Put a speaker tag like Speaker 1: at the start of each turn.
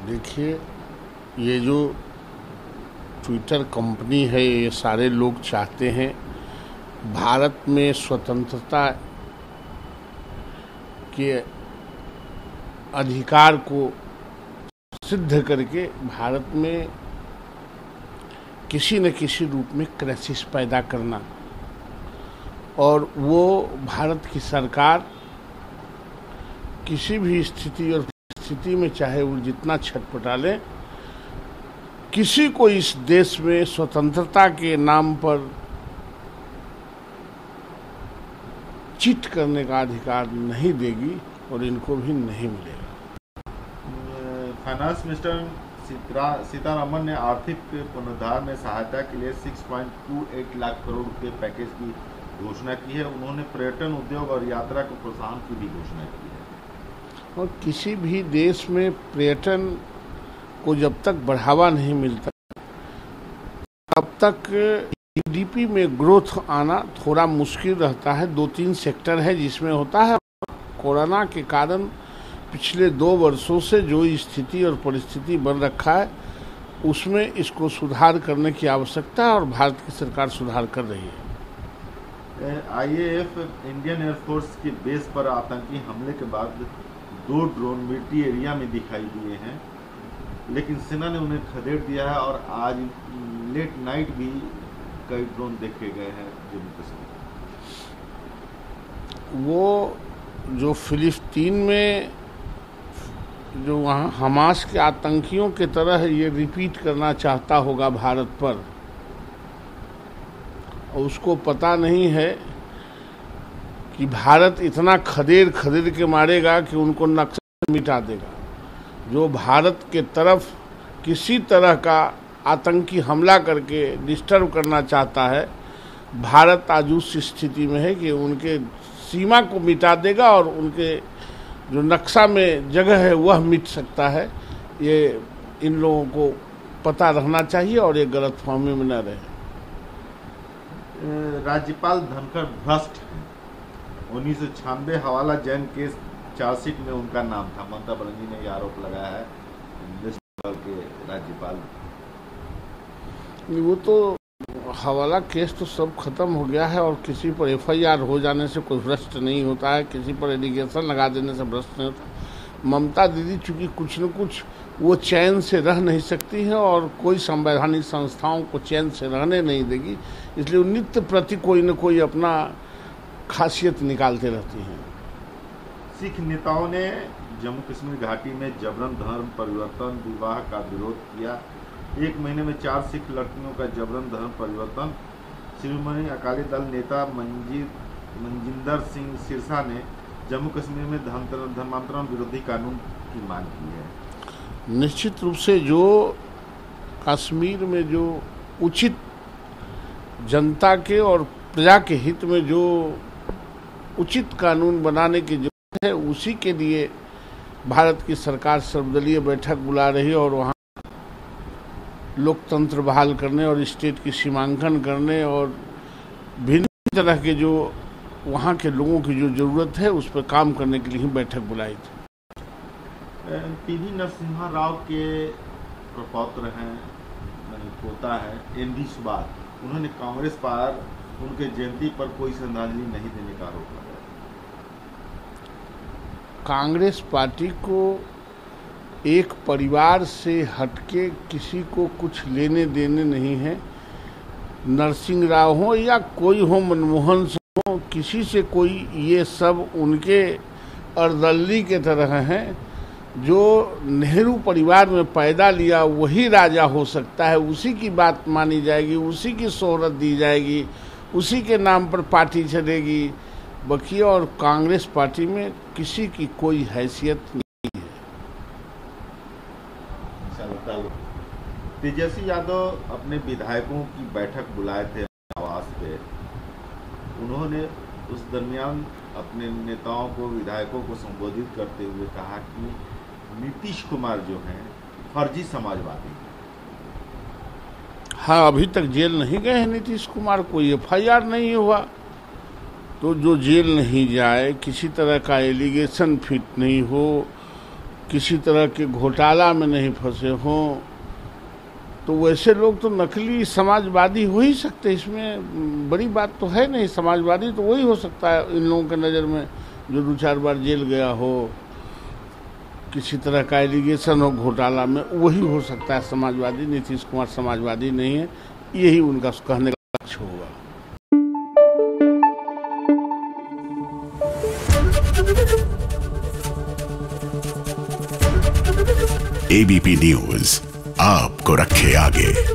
Speaker 1: देखिए, ये जो ट्विटर कंपनी है, ये सारे लोग चाहते हैं भारत में स्वतंत्रता के अधिकार को सिद्ध करके भारत में किसी न किसी रूप में क्राइसिस पैदा करना, और वो भारत की सरकार किसी भी स्थिति और स्थिति में चाहे वो जितना छटपटा ले, किसी को इस देश में स्वतंत्रता के नाम पर चीट करने का अधिकार नहीं देगी और इनको भी नहीं मिलेगा।
Speaker 2: फाइनेंस मिनिस्टर सीतारमण ने आर्थिक पुनरुद्धार में सहायता के लिए 6.28 लाख करोड़ रुपए पैकेज की घोषणा की है। उन्होंने पर्यटन उद्योग और यात्रा को प्रोत्साहन की भी घोषणा की है।
Speaker 1: और किसी भी देश में पर्यटन को जब तक बढ़ावा नहीं मिलता तब तक जीडीपी में ग्रोथ आना थोड़ा मुश्किल रहता है। 2-3 सेक्टर है जिसमें होता है। कोरोना के कारण पिछले 2 वर्षों से जो स्थिति और परिस्थिति बन रखा है, उसमें इसको सुधार करने की आवश्यकता है और भारत की सरकार सुधार कर रही है।
Speaker 2: आईएएफ इंडियन एयरफोर्स के बेस पर आतंकी हमले के बाद 2 ड्रोन मिलिट्री एरिया में दिखाई दिए हैं, लेकिन सेना ने उन्हें खदेड़ दिया है और आज लेट नाइट भी कई ड्रोन देखे गए हैं जम्मू कश्मीर।
Speaker 1: वो जो फिलिस्तीन में जो वहाँ हमास के आतंकियों के तरह ये रिपीट करना चाहता होगा भारत पर, और उसको पता नहीं है कि भारत इतना खदेड़ के मारेगा कि उनको नक्शा मिटा देगा। जो भारत के तरफ किसी तरह का आतंकी हमला करके डिस्टर्ब करना चाहता है, भारत आज उस स्थिति में है कि उनके सीमा को मिटा देगा और उनके जो नक्शा में जगह है वह मिट सकता है। ये इन लोगों को पता रहना चाहिए और ये गलतफहमी में न रहे।
Speaker 2: राज्यपाल धनखड़ भ्रष्ट हैं। 1996 हवाला जैन केस चार्जशीट में उनका नाम था। ममता बनर्जी ने यह आरोप लगाया है वेस्ट बंगाल के राज्यपाल।
Speaker 1: वो तो हवाला केस तो सब खत्म हो गया है और किसी पर एफआईआर हो जाने से कोई भ्रष्ट नहीं होता है, किसी पर एलिगेशन लगा देने से भ्रष्ट नहीं होता। ममता दीदी चूंकि कुछ न कुछ वो चैन से रह नहीं सकती है और कोई संवैधानिक संस्थाओं को चैन से रहने नहीं देगी, इसलिए वो नित्य प्रति कोई न कोई अपना खासियत निकालते रहती हैं।
Speaker 2: सिख नेताओं ने जम्मू कश्मीर घाटी में जबरन धर्म परिवर्तन विवाह का विरोध किया। 1 महीने में 4 सिख लड़कियों का जबरन धर्म परिवर्तन। शिरोमणि अकाली दल नेता मनजिंदर सिंह सिरसा ने जम्मू कश्मीर में धर्मांतरण विरोधी कानून की मांग की है।
Speaker 1: निश्चित रूप से जो कश्मीर में जो उचित जनता के और प्रजा के हित में जो उचित कानून बनाने की जरूरत है, उसी के लिए भारत की सरकार सर्वदलीय बैठक बुला रही है और वहाँ लोकतंत्र बहाल करने और स्टेट की सीमांकन करने और भिन्न तरह के जो वहाँ के लोगों की जो जरूरत है उस पर काम करने के लिए ही बैठक बुलाई थी।
Speaker 2: पीवी नरसिम्हा राव के प्रपौत्र हैं, पोता है एनडी सुभाष। उन्होंने कांग्रेस पर उनके जयंती पर कोई श्रद्धांजलि नहीं देने का आरोप लगाया।
Speaker 1: कांग्रेस पार्टी को एक परिवार से हटके किसी को कुछ लेने देने नहीं है। नरसिंह राव हो या कोई हो, मनमोहन सिंह हो, किसी से कोई, ये सब उनके अर्दल्ली के तरह हैं। जो नेहरू परिवार में पैदा लिया वही राजा हो सकता है, उसी की बात मानी जाएगी, उसी की शोहरत दी जाएगी, उसी के नाम पर पार्टी चलेगी। बाकी और कांग्रेस पार्टी में किसी की कोई हैसियत नहीं है।
Speaker 2: तेजस्वी यादव अपने विधायकों की बैठक बुलाए थे आवास पे। उन्होंने उस दरमियान अपने नेताओं को, विधायकों को संबोधित करते हुए कहा कि नीतीश कुमार जो हैं फर्जी समाजवादी हैं।
Speaker 1: हाँ, अभी तक जेल नहीं गए हैं नीतीश कुमार, कोई एफआईआर नहीं हुआ, तो जो जेल नहीं जाए, किसी तरह का एलिगेशन फिट नहीं हो किसी तरह के घोटाला में नहीं फंसे हों, तो वैसे लोग तो नकली समाजवादी हो ही सकते। इसमें बड़ी बात तो है नहीं। समाजवादी तो वही हो सकता है इन लोगों के नज़र में जो 2-4 बार जेल गया हो, किसी तरह का एलिगेशन हो घोटाला में, वही हो सकता है समाजवादी। नीतीश कुमार समाजवादी नहीं है, यही उनका कहने का लक्ष्य होगा।
Speaker 3: एबीपी न्यूज आपको रखे आगे।